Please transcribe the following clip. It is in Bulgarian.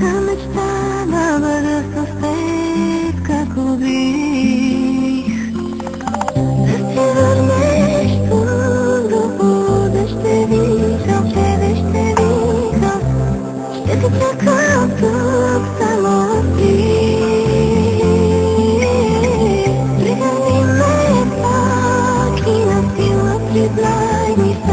мечта да бъда с теб, как обих. Да се върнеш тук, до буден ще виждам, тебе ще виждам. Ще те чакам тук, само ти. Прегърни ме пак и на сила признай ми.